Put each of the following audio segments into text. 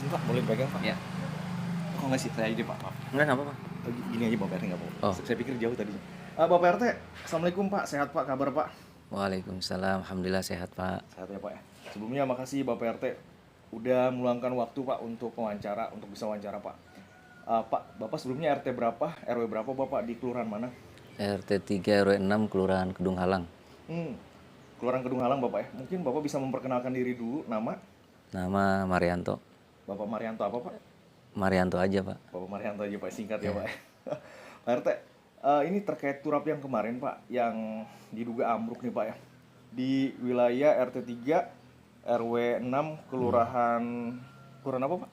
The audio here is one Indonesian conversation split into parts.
Sini Pak, boleh pegang Pak? Ya. Kok nggak sih saya ide Pak? Maaf. Enggak apa-apa. Gini aja Bapak RT nggak apa-apa. Oh. Saya pikir jauh tadinya. Bapak RT, Assalamualaikum Pak, sehat Pak, kabar Pak? Waalaikumsalam. Alhamdulillah sehat, Pak. Sehat ya Pak ya. Sebelumnya makasih Bapak RT udah meluangkan waktu Pak untuk bisa wawancara Pak. Pak, Bapak sebelumnya RT berapa, RW berapa Bapak di kelurahan mana? RT 3 RW 6 Kelurahan Kedung Halang. Kelurahan Kedung Halang Bapak ya. Mungkin Bapak bisa memperkenalkan diri dulu, nama? Nama Marianto. Bapak Marianto apa Pak? Marianto aja, Pak. Bapak Marianto aja Pak, singkat ya Pak. Pak RT, ini terkait turap yang kemarin Pak, yang diduga ambruk nih Pak ya. Di wilayah RT 3 RW 6 Kelurahan apa Pak?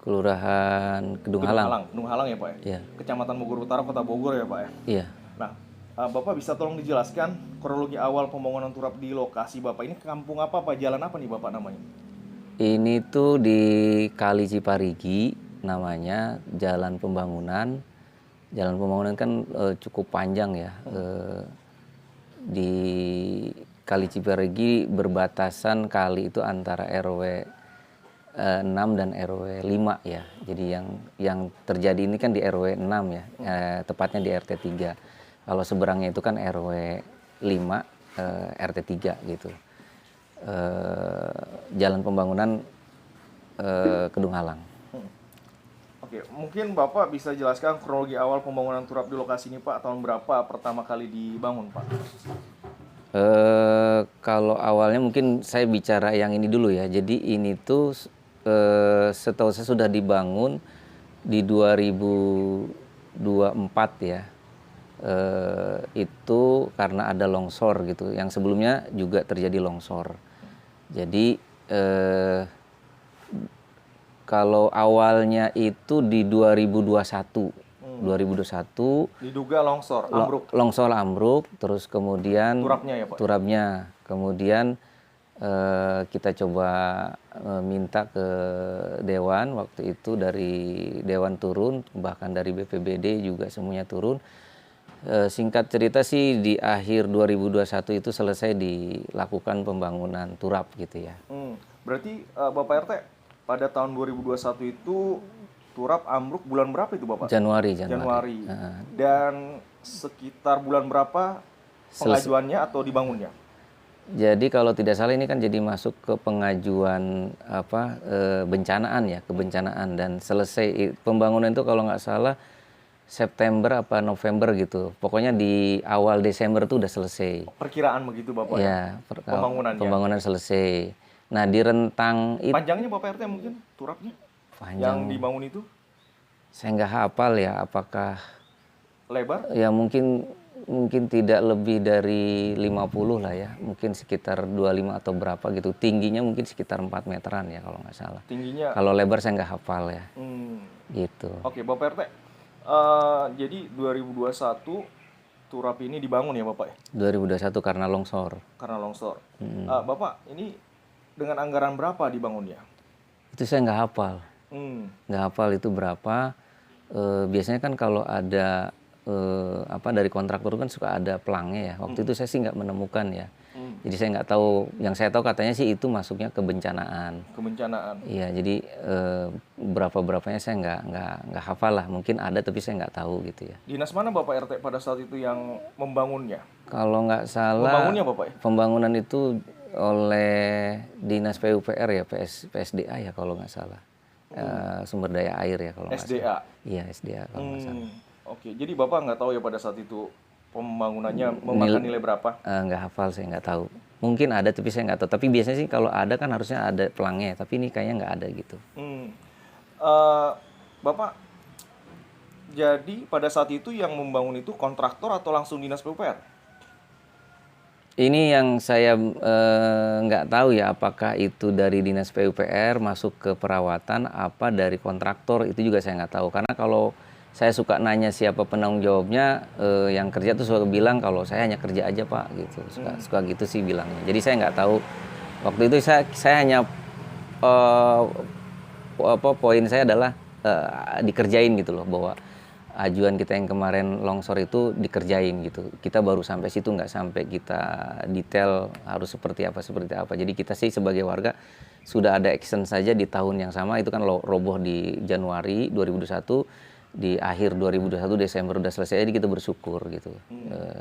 Kelurahan Kedung Halang. Kedung Halang ya Pak ya? Iya. Kecamatan Bogor Utara, Kota Bogor ya Pak ya? Iya. Nah, Bapak bisa tolong dijelaskan kronologi awal pembangunan turap di lokasi Bapak. Ini kampung apa Pak? Jalan apa nih Bapak namanya? Ini tuh di Kali Ciparigi namanya, jalan pembangunan. Jalan pembangunan kan cukup panjang ya. Di Kali Ciparigi berbatasan kali itu antara RW 6 dan RW 5 ya. Jadi yang terjadi ini kan di RW 6 ya, tepatnya di RT 3. Kalau seberangnya itu kan RW 5, RT 3 gitu. Jalan pembangunan Kedung Halang. Oke, mungkin Bapak bisa jelaskan kronologi awal pembangunan turap di lokasi ini Pak, tahun berapa pertama kali dibangun Pak? Kalau awalnya mungkin saya bicara yang ini dulu ya. Jadi ini tuh setahu saya sudah dibangun di 2024 ya. Itu karena ada longsor gitu. Yang sebelumnya juga terjadi longsor. Jadi kalau awalnya itu di 2021 diduga longsor ambruk. Longsor ambruk, terus kemudian Turapnya ya Pak? Turapnya. Kemudian kita coba minta ke Dewan, waktu itu dari Dewan turun, bahkan dari BPBD juga semuanya turun. Singkat cerita sih di akhir 2021 itu selesai dilakukan pembangunan turap gitu ya. Berarti Bapak RT pada tahun 2021 itu turap ambruk bulan berapa itu Bapak? Januari. Dan sekitar bulan berapa pengajuannya atau dibangunnya? Jadi kalau tidak salah ini kan jadi masuk ke pengajuan bencanaan ya, kebencanaan, dan selesai pembangunan itu kalau nggak salah September apa November gitu. Pokoknya di awal Desember itu udah selesai. Perkiraan begitu Bapak ya? Pembangunannya selesai. Nah di rentang itu panjangnya Bapak RT mungkin turapnya yang dibangun itu? Saya nggak hafal ya, apakah lebar? Ya mungkin tidak lebih dari 50 lah ya, mungkin sekitar 25 atau berapa gitu. Tingginya mungkin sekitar 4 meteran ya kalau nggak salah. Tingginya? Kalau lebar saya nggak hafal ya. Gitu. Oke Bapak RT, jadi 2021 turap ini dibangun ya Bapak ya? 2021 karena longsor. Bapak, ini dengan anggaran berapa dibangunnya? Itu saya nggak hafal. Nggak hafal itu berapa. Biasanya kan kalau ada dari kontraktor kan suka ada pelangnya ya. Waktu itu saya sih nggak menemukan ya. Jadi saya nggak tahu. Yang saya tahu katanya sih itu masuknya kebencanaan. Iya, jadi berapanya saya nggak hafal lah. Mungkin ada tapi saya nggak tahu gitu ya. Dinas mana Bapak RT pada saat itu yang membangunnya? Kalau nggak salah. Membangunnya Bapak ya? Pembangunan itu oleh Dinas PUPR ya, PSDA ya kalau nggak salah. Sumber daya air ya kalau nggak salah. Iya, SDA kalau nggak salah. Oke, jadi Bapak nggak tahu ya pada saat itu pembangunannya memakan nilai berapa? Nggak hafal, saya nggak tahu. Mungkin ada tapi saya nggak tahu. Tapi biasanya sih kalau ada kan harusnya ada pelangnya. Tapi ini kayaknya nggak ada gitu. Bapak, jadi pada saat itu yang membangun itu kontraktor atau langsung Dinas PUPR? Ini yang saya nggak tahu ya, apakah itu dari Dinas PUPR masuk ke perawatan apa dari kontraktor, itu juga saya nggak tahu. Karena kalau saya suka nanya siapa penanggung jawabnya, yang kerja tuh suka bilang kalau saya hanya kerja aja Pak gitu, suka gitu sih bilangnya. Jadi saya nggak tahu. Waktu itu saya hanya poin saya adalah dikerjain gitu loh, bahwa ajuan kita yang kemarin longsor itu dikerjain gitu. Kita baru sampai situ, nggak sampai kita detail harus seperti apa. Jadi kita sih sebagai warga sudah ada action saja di tahun yang sama, itu kan roboh di Januari 2021, di akhir 2021 Desember udah selesai, jadi kita bersyukur gitu.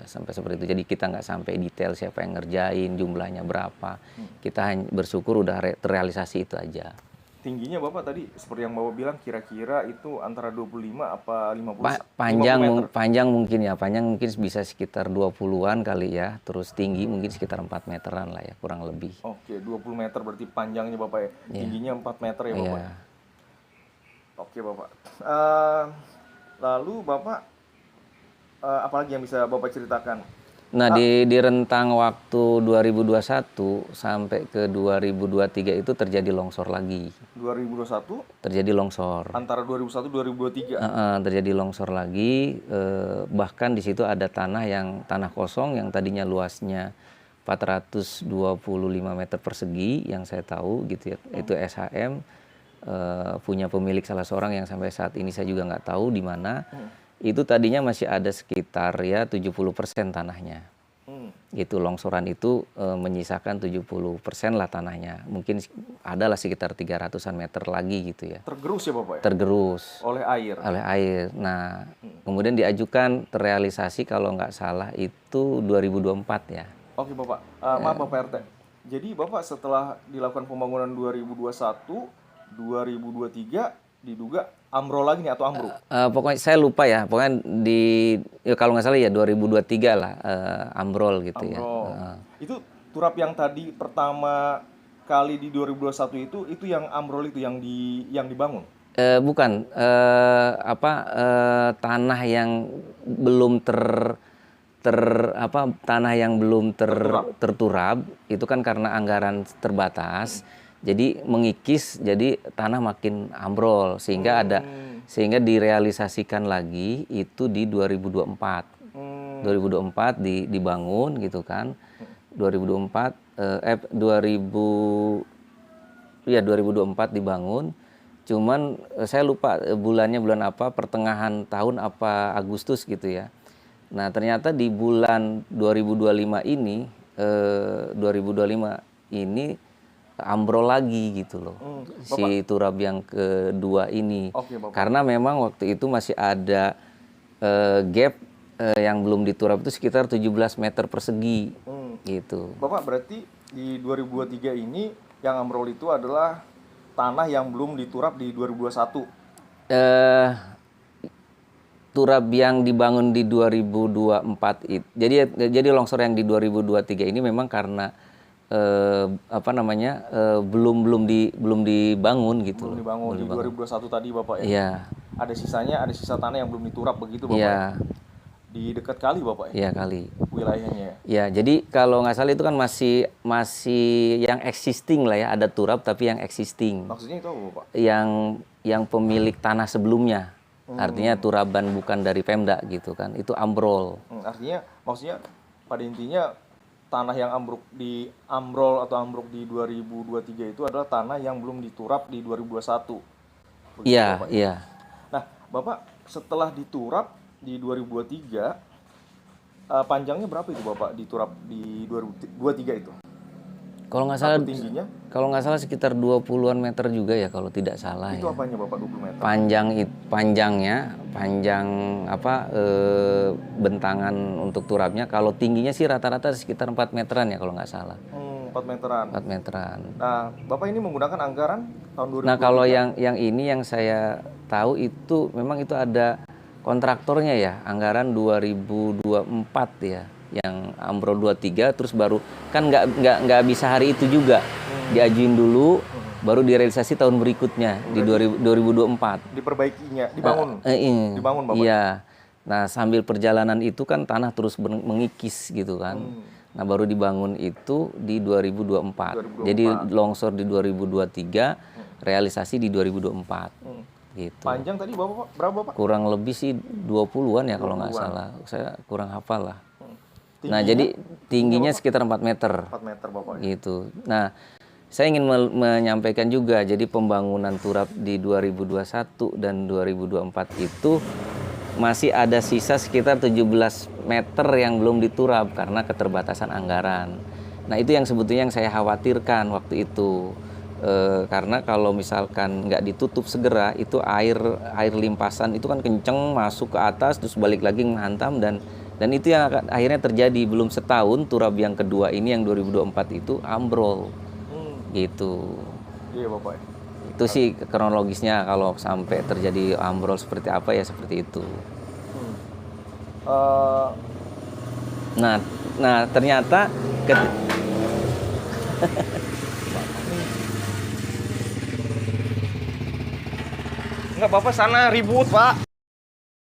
Sampai seperti itu. Jadi kita nggak sampai detail siapa yang ngerjain, jumlahnya berapa. Kita hanya bersyukur udah terrealisasi itu aja. Tingginya Bapak tadi seperti yang Bapak bilang kira-kira itu antara 25 apa 50 Panjang 50 meter. panjang mungkin ya, panjang mungkin bisa sekitar 20-an kali ya. Terus tinggi mungkin sekitar 4 meteran lah ya, kurang lebih. Oke, 20 meter berarti panjangnya Bapak ya. Tingginya 4 meter ya Bapak. Iya. Oke Bapak. Lalu Bapak apalagi yang bisa Bapak ceritakan? Nah, di rentang waktu 2021 sampai ke 2023 itu terjadi longsor lagi. 2021 Terjadi longsor. antara 2001 2023. Terjadi longsor lagi, bahkan di situ ada tanah kosong yang tadinya luasnya 425 meter persegi yang saya tahu gitu ya. Itu SHM punya pemilik salah seorang yang sampai saat ini saya juga nggak tahu di mana. Itu tadinya masih ada sekitar ya 70% tanahnya. Gitu, longsoran itu menyisakan 70% lah tanahnya. Mungkin adalah sekitar 300-an meter lagi gitu ya. Tergerus ya Bapak ya? Tergerus Oleh air. oleh air. Nah, kemudian diajukan terrealisasi kalau nggak salah itu 2024 ya. Oke Bapak, maaf Bapak RT. Jadi Bapak setelah dilakukan pembangunan 2021, 2023 diduga ambrol lagi nih atau ambruk? Pokoknya saya lupa ya, pokoknya kalau nggak salah ya 2023 lah ambrol gitu ya. Ambrol. Itu turap yang tadi pertama kali di 2021 itu yang ambrol itu yang dibangun. Bukan, tanah yang belum tanah yang belum terturap itu kan karena anggaran terbatas. Jadi mengikis, jadi tanah makin ambrol sehingga direalisasikan lagi itu di 2024. 2024 dibangun gitu kan. 2024 dibangun. Cuman saya lupa bulannya bulan apa, pertengahan tahun apa Agustus gitu ya. Nah, ternyata di bulan 2025 ini ambrol lagi gitu loh. Si turap yang kedua ini. Oke, Bapak. Karena memang waktu itu masih ada gap yang belum diturap itu sekitar 17 meter persegi gitu. Bapak berarti di 2023 ini yang ambrol itu adalah tanah yang belum diturap di 2021. Turap yang dibangun di 2024 itu. Jadi longsor yang di 2023 ini memang karena belum dibangun gitu. Belum dibangun di 2021 tadi Bapak ya. Iya. Ada sisa tanah yang belum diturap begitu Bapak. Iya. Di dekat kali Bapak ya. Iya, kali. Wilayahnya. Ya, jadi kalau nggak salah itu kan masih yang existing lah ya, ada turap tapi yang existing. Maksudnya itu apa Bapak? Yang pemilik tanah sebelumnya. Artinya turaban bukan dari Pemda gitu kan. Itu ambrol. Maksudnya pada intinya tanah yang ambruk di 2023 itu adalah tanah yang belum diturap di 2021. Iya, Bapak, iya. Nah, Bapak setelah diturap di 2023 panjangnya berapa itu Bapak diturap di 2023 itu? Kalau nggak salah tingginya? Kalau nggak salah sekitar 20-an meter juga ya kalau tidak salah. Itu ya. apanya Bapak 20 meter? Panjang bentangan untuk turapnya. Kalau tingginya sih rata-rata sekitar 4 meteran ya kalau nggak salah. 4 meteran. 4 meteran. Nah, Bapak ini menggunakan anggaran tahun 2023? Nah, kalau yang ini yang saya tahu itu memang itu ada kontraktornya ya, anggaran 2024 ya. Yang ambrol 23 terus baru kan nggak bisa hari itu juga diajuin dulu baru direalisasi tahun berikutnya di 2024 diperbaikinya dibangun Bapak. Iya. Nah, sambil perjalanan itu kan tanah terus mengikis gitu kan. Nah, baru dibangun itu di 2024. Jadi longsor di 2023, realisasi di 2024. Gitu. Panjang tadi berapa Bapak? Kurang lebih sih 20-an ya kalau nggak salah. Saya kurang hafal lah. Tingginya, nah, jadi tingginya sekitar 4 meter. 4 meter Bapak. Gitu. Nah, saya ingin menyampaikan juga, jadi pembangunan turap di 2021 dan 2024 itu masih ada sisa sekitar 17 meter yang belum diturap karena keterbatasan anggaran. Nah, itu yang sebetulnya yang saya khawatirkan waktu itu. Karena kalau misalkan nggak ditutup segera, itu air limpasan itu kan kenceng masuk ke atas terus balik lagi menghantam, dan itu yang akhirnya terjadi. Belum setahun turap yang kedua ini yang 2024 itu ambrol gitu. Iya Bapak ya. Itu sih kronologisnya, kalau sampai terjadi ambrol seperti apa ya seperti itu. Eh, Nah ternyata Enggak, Bapak sana ribut, Pak.